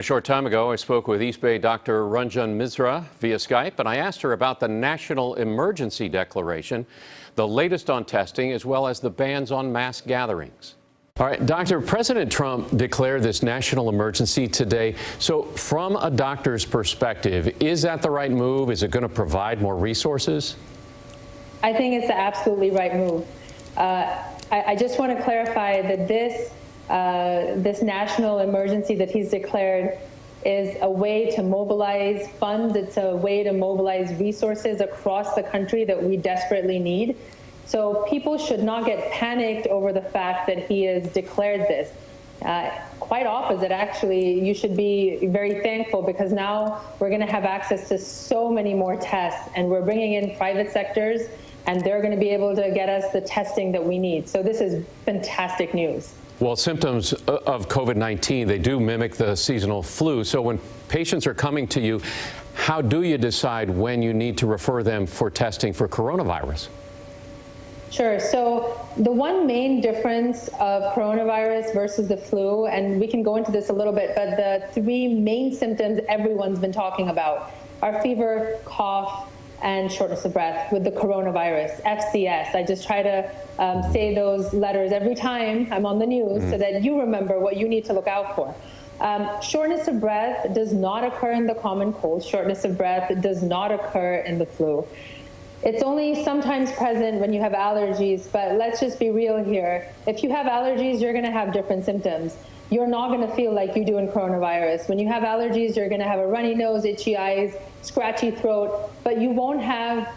A short time ago, I spoke with East Bay Dr. Runjhun Misra via Skype, and I asked her about the national emergency declaration, the latest on testing, as well as the bans on mass gatherings. All right, Doctor, President Trump declared this national emergency today. So from a doctor's perspective, is that the right move? Is it going to provide more resources? I think it's the absolutely right move. I just want to clarify that this national emergency that he's declared is a way to mobilize funds. It's a way to mobilize resources across the country that we desperately need. So people should not get panicked over the fact that he has declared this. Quite opposite, actually. You should be very thankful because now we're going to have access to so many more tests, and we're bringing in private sectors, and they're going to be able to get us the testing that we need. So this is fantastic news. Well, symptoms of COVID-19, they do mimic the seasonal flu. So when patients are coming to you, how do you decide when you need to refer them for testing for coronavirus? Sure. So the one main difference of coronavirus versus the flu, and we can go into this a little bit, but the three main symptoms everyone's been talking about are fever, cough, and shortness of breath with the coronavirus, FCS. I just try to say those letters every time I'm on the news so that you remember what you need to look out for. Shortness of breath does not occur in the common cold. Shortness of breath does not occur in the flu. It's only sometimes present when you have allergies, but let's just be real here. If you have allergies, you're going to have different symptoms. You're not going to feel like you do in coronavirus. When you have allergies, you're going to have a runny nose, itchy eyes, scratchy throat, but you won't have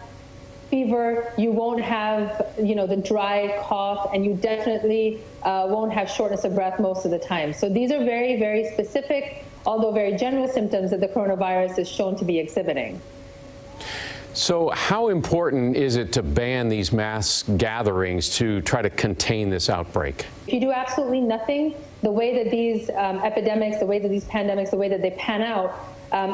fever, you won't have, the dry cough, and you definitely won't have shortness of breath most of the time. So these are very, very specific, although very general symptoms that the coronavirus is shown to be exhibiting. So how important is it to ban these mass gatherings to try to contain this outbreak? If you do absolutely nothing, the way that these epidemics, the way that these pandemics, the way that they pan out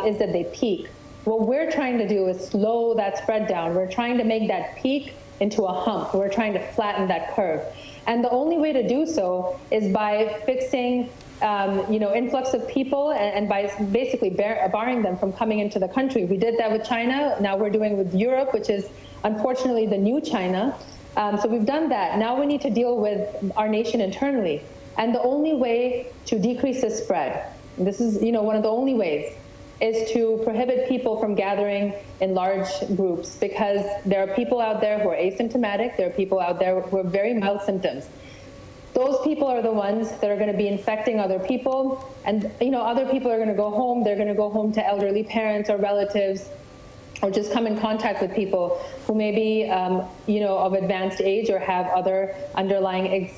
is that they peak. What we're trying to do is slow that spread down. We're trying to make that peak into a hump. We're trying to flatten that curve. And the only way to do so is by fixing influx of people and by basically barring them from coming into the country. We did that with China. Now we're doing it with Europe, which is unfortunately the new China. So we've done that. Now we need to deal with our nation internally. And the only way to decrease the spread, and this is one of the only ways, is to prohibit people from gathering in large groups, because there are people out there who are asymptomatic. There are people out there who have very mild symptoms. Those people are the ones that are going to be infecting other people, and other people are going to go home. They're going to go home to elderly parents or relatives, or just come in contact with people who may be of advanced age or have other underlying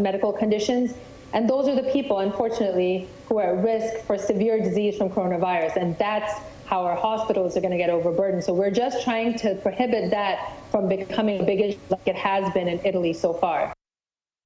medical conditions. And those are the people, unfortunately, who are at risk for severe disease from coronavirus, and that's how our hospitals are going to get overburdened. So we're just trying to prohibit that from becoming a big issue like it has been in Italy so far.